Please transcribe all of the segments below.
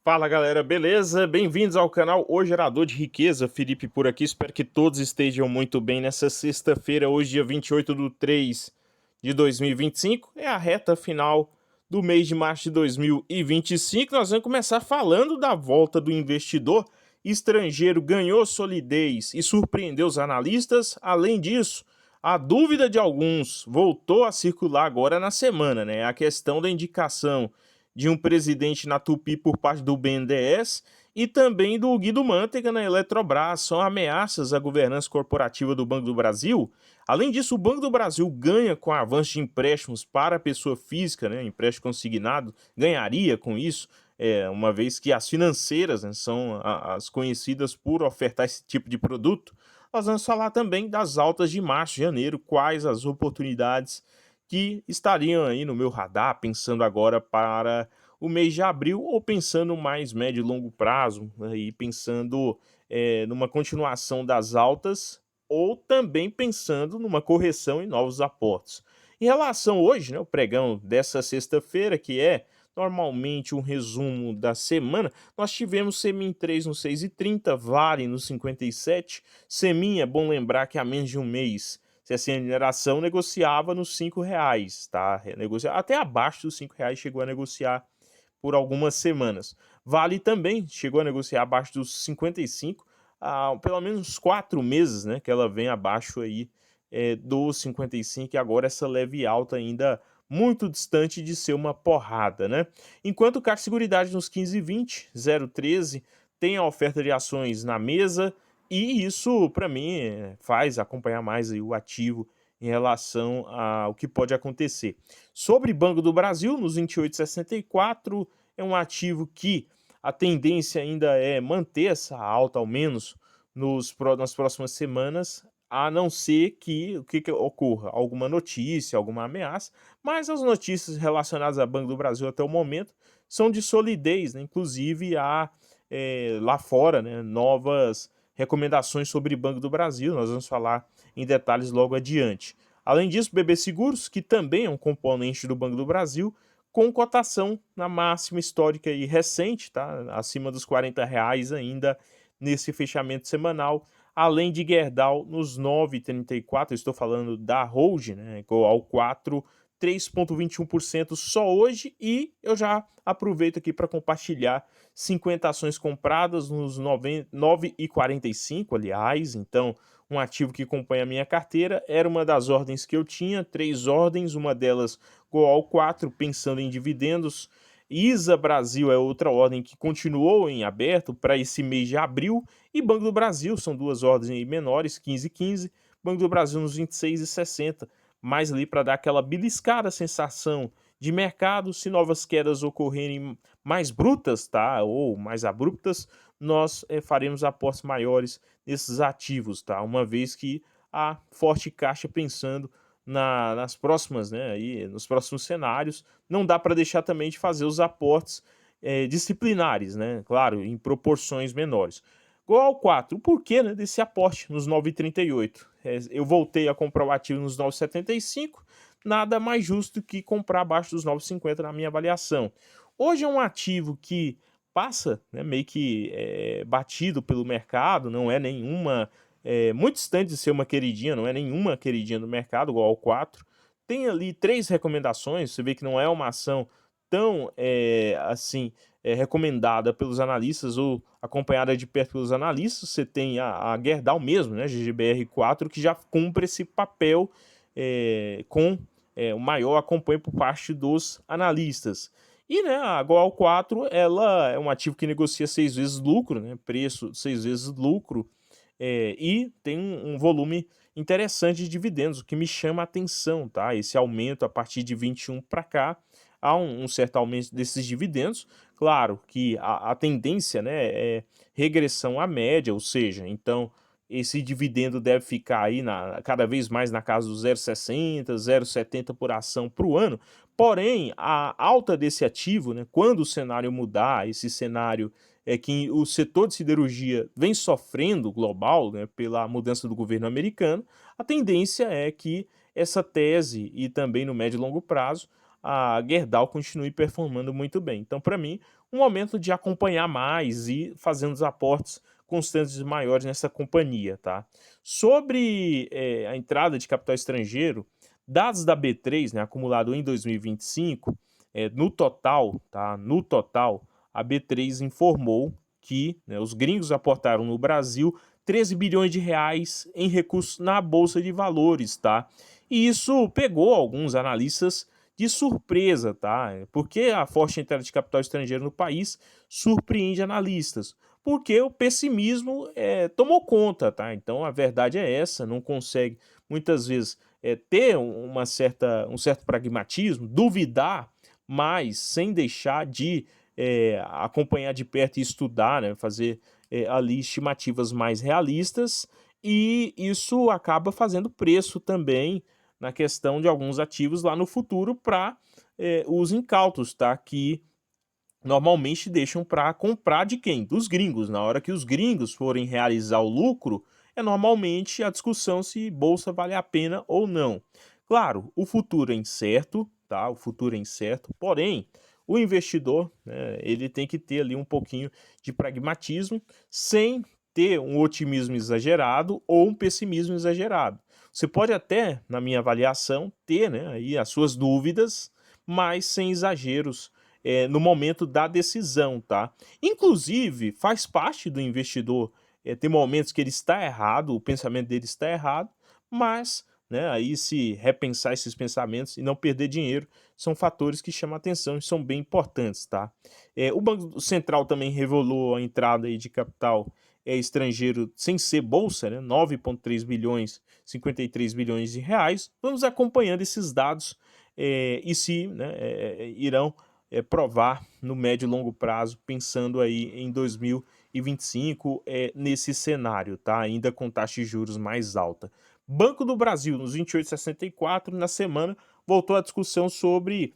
Fala galera, beleza? Bem-vindos ao canal O Gerador de Riqueza, Felipe por aqui, espero que todos estejam muito bem nessa sexta-feira, hoje dia 28/3/2025, é a reta final do mês de março de 2025, nós vamos começar falando da volta do investidor estrangeiro, ganhou solidez e surpreendeu os analistas, além disso, a dúvida de alguns voltou a circular agora na semana, né? A questão da indicação de um presidente na Tupi por parte do BNDES e também do Guido Mantega na Eletrobras. São ameaças à governança corporativa do Banco do Brasil. Além disso, o Banco do Brasil ganha com o avanço de empréstimos para a pessoa física, né, empréstimo consignado, ganharia com isso, uma vez que as financeiras, né, são as conhecidas por ofertar esse tipo de produto. Nós vamos falar também das altas de março e janeiro, quais as oportunidades que estariam aí no meu radar, pensando agora para o mês de abril ou pensando mais médio e longo prazo, aí pensando numa continuação das altas ou também pensando numa correção e novos aportes. Em relação hoje, né, o pregão dessa sexta-feira, que é normalmente um resumo da semana, nós tivemos Semin 3 no 6,30, Vale no 57, Semin, é bom lembrar que há menos de um mês CSN Mineração negociava nos R$ 5, tá? Até abaixo dos R$ 5 chegou a negociar por algumas semanas. Vale também chegou a negociar abaixo dos 55 há pelo menos 4 meses, né? Que ela vem abaixo aí dos 55 e agora essa leve alta ainda muito distante de ser uma porrada, né? Enquanto o Caixa Seguridade nos 15,20, 0,13, tem a oferta de ações na mesa, e isso, para mim, faz acompanhar mais aí o ativo em relação ao que pode acontecer. Sobre Banco do Brasil, nos 28,64, é um ativo que a tendência ainda é manter essa alta, ao menos nas próximas semanas, a não ser que que ocorra alguma notícia, alguma ameaça, mas as notícias relacionadas a Banco do Brasil até o momento são de solidez, né? Inclusive há lá fora, né, novas recomendações sobre Banco do Brasil, nós vamos falar em detalhes logo adiante. Além disso, BB Seguros, que também é um componente do Banco do Brasil, com cotação na máxima histórica e recente, tá? Acima dos R$ 40 ainda nesse fechamento semanal, além de Gerdau nos 9,34, estou falando da Hold, né, igual ao 4, 3,21% só hoje, e eu já aproveito aqui para compartilhar 50 ações compradas nos 9,45, aliás, então um ativo que acompanha a minha carteira, era uma das ordens que eu tinha, 3 ordens, uma delas Goal 4, pensando em dividendos. ISA Brasil é outra ordem que continuou em aberto para esse mês de abril, e Banco do Brasil, são duas ordens menores, 15 e 15, Banco do Brasil nos 26,60, mais ali para dar aquela beliscada sensação de mercado. Se novas quedas ocorrerem mais brutas, tá, ou mais abruptas, nós faremos apostas maiores nesses ativos, tá, uma vez que há forte caixa pensando nas próximas, né, aí, nos próximos cenários. Não dá para deixar também de fazer os aportes disciplinares, né, claro, em proporções menores. Igual ao 4, o porquê, né, desse aporte nos 9,38? Eu voltei a comprar o ativo nos 9,75, nada mais justo que comprar abaixo dos 9,50 na minha avaliação. Hoje é um ativo que passa, né, meio que batido pelo mercado, não é nenhuma, muito distante de ser uma queridinha, não é nenhuma queridinha do mercado, igual ao 4. Tem ali 3 recomendações, você vê que não é uma ação tão, assim, recomendada pelos analistas ou acompanhada de perto pelos analistas. Você tem a Gerdau mesmo, né, GGBR4, que já cumpre esse papel com o maior acompanho por parte dos analistas. E, né, a Goal 4, ela é um ativo que negocia 6 vezes lucro, né, preço 6 vezes lucro, e tem um volume interessante de dividendos, o que me chama a atenção, tá? Esse aumento a partir de 21 para cá, há um certo aumento desses dividendos. Claro que a tendência, né, é regressão à média, ou seja, então esse dividendo deve ficar aí cada vez mais na casa do 0,60, 0,70 por ação para o ano. Porém, a alta desse ativo, né, quando o cenário mudar, esse cenário é que o setor de siderurgia vem sofrendo global, né, pela mudança do governo americano, a tendência é que essa tese e também no médio e longo prazo a Gerdau continue performando muito bem. Então, para mim, um momento de acompanhar mais e fazendo os aportes constantes maiores nessa companhia, tá? Sobre a entrada de capital estrangeiro, dados da B3, né, acumulado em 2025, no total, tá? No total, a B3 informou que, né, os gringos aportaram no Brasil 13 bilhões de reais em recursos na bolsa de valores, tá? E isso pegou alguns analistas de surpresa, tá? Porque a forte entrada de capital estrangeiro no país surpreende analistas, porque o pessimismo tomou conta, tá? Então a verdade é essa, não consegue muitas vezes ter um certo pragmatismo, duvidar, mas sem deixar de acompanhar de perto e estudar, né? Fazer ali estimativas mais realistas, e isso acaba fazendo preço também na questão de alguns ativos lá no futuro para os incautos, tá? Que normalmente deixam para comprar de quem? Dos gringos. Na hora que os gringos forem realizar o lucro, é normalmente a discussão se bolsa vale a pena ou não. Claro, o futuro é incerto, tá? O futuro é incerto, porém, o investidor, né, ele tem que ter ali um pouquinho de pragmatismo, sem ter um otimismo exagerado ou um pessimismo exagerado. Você pode até, na minha avaliação, ter, né, aí as suas dúvidas, mas sem exageros no momento da decisão, tá? Inclusive, faz parte do investidor ter momentos que ele está errado, o pensamento dele está errado, mas, né, aí se repensar esses pensamentos e não perder dinheiro são fatores que chamam atenção e são bem importantes, tá? O Banco Central também revelou a entrada aí de capital estrangeiro sem ser bolsa, né, 9,3 bilhões, 53 bilhões de reais. Vamos acompanhando esses dados e se, né, irão provar no médio e longo prazo, pensando aí em 2025, nesse cenário, tá? Ainda com taxa de juros mais alta. Banco do Brasil, nos 28,64, na semana, voltou a discussão sobre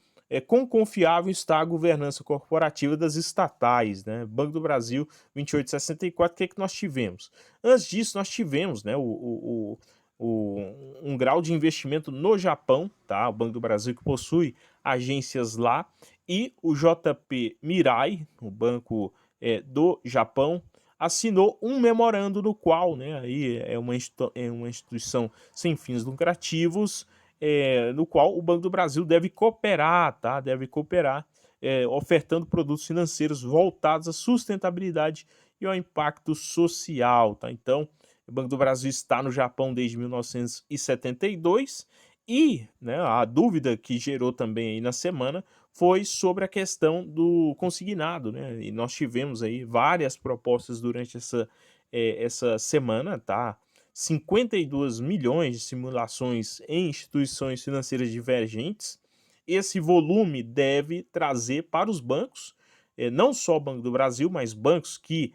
quão confiável está a governança corporativa das estatais, né? Banco do Brasil, 28,64, o que é que nós tivemos? Antes disso, nós tivemos, né, um grau de investimento no Japão, tá? O Banco do Brasil que possui agências lá, e o JP Mirai, o banco do Japão, assinou um memorando no qual, né, aí é uma instituição sem fins lucrativos, no qual o Banco do Brasil deve cooperar, tá? Deve cooperar, ofertando produtos financeiros voltados à sustentabilidade e ao impacto social, tá? Então, o Banco do Brasil está no Japão desde 1972 e, né, a dúvida que gerou também aí na semana foi sobre a questão do consignado, né? E nós tivemos aí várias propostas durante essa semana, tá? 52 milhões de simulações em instituições financeiras divergentes. Esse volume deve trazer para os bancos, não só o Banco do Brasil, mas bancos que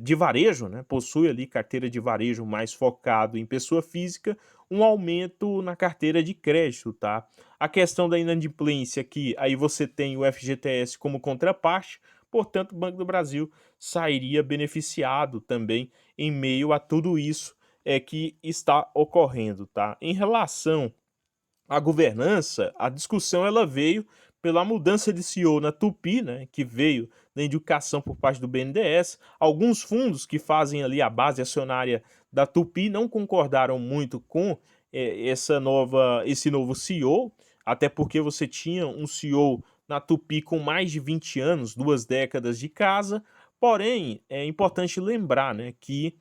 de varejo, né, possui ali carteira de varejo mais focado em pessoa física, um aumento na carteira de crédito, tá? A questão da inadimplência aqui, aí você tem o FGTS como contraparte, portanto, o Banco do Brasil sairia beneficiado também em meio a tudo isso que está ocorrendo, tá? Em relação à governança, a discussão ela veio pela mudança de CEO na Tupi, né, que veio da indicação por parte do BNDES. Alguns fundos que fazem ali a base acionária da Tupi não concordaram muito com esse novo CEO, até porque você tinha um CEO na Tupi com mais de 20 anos, 2 décadas de casa. Porém, é importante lembrar, né, que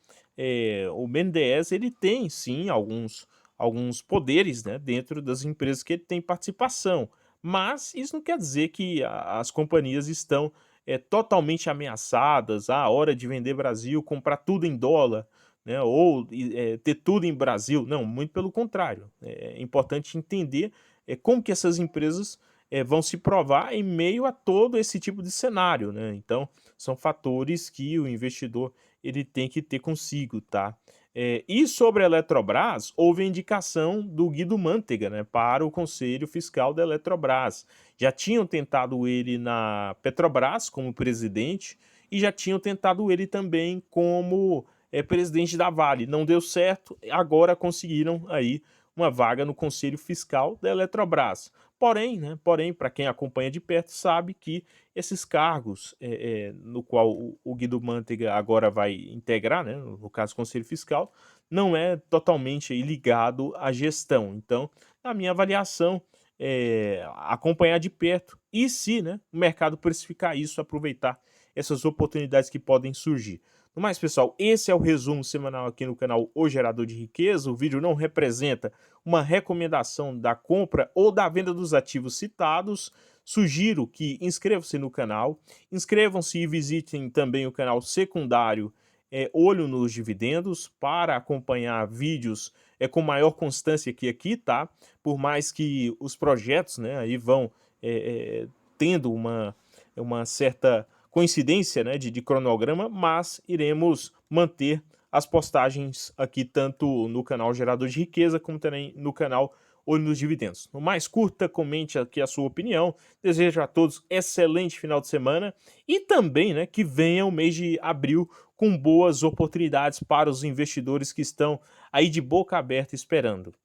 o BNDES ele tem sim alguns poderes, né, dentro das empresas que ele tem participação. Mas isso não quer dizer que as companhias estão totalmente ameaçadas. Ah, hora de vender Brasil, comprar tudo em dólar, né, ou ter tudo em Brasil. Não, muito pelo contrário. É importante entender como que essas empresas vão se provar em meio a todo esse tipo de cenário, né? Então, são fatores que o investidor ele tem que ter consigo, tá? E sobre a Eletrobras, houve a indicação do Guido Mantega, né, para o Conselho Fiscal da Eletrobras. Já tinham tentado ele na Petrobras como presidente e já tinham tentado ele também como presidente da Vale. Não deu certo, agora conseguiram aí uma vaga no Conselho Fiscal da Eletrobras. Porém, né, para quem acompanha de perto sabe que esses cargos, no qual o Guido Mantega agora vai integrar, né, no caso Conselho Fiscal, não é totalmente aí ligado à gestão. Então, na minha avaliação, acompanhar de perto e se, né, o mercado precificar isso, aproveitar essas oportunidades que podem surgir. No mais, pessoal, esse é o resumo semanal aqui no canal O Gerador de Riqueza. O vídeo não representa uma recomendação da compra ou da venda dos ativos citados. Sugiro que inscrevam-se no canal, inscrevam-se e visitem também o canal secundário Olho nos Dividendos para acompanhar vídeos com maior constância que aqui, tá? Por mais que os projetos, né, aí vão tendo uma certa coincidência, né, de cronograma, mas iremos manter as postagens aqui tanto no canal Gerador de Riqueza como também no canal Olho nos Dividendos. No mais, curta, comente aqui a sua opinião. Desejo a todos excelente final de semana e também, né, que venha o mês de abril com boas oportunidades para os investidores que estão aí de boca aberta esperando.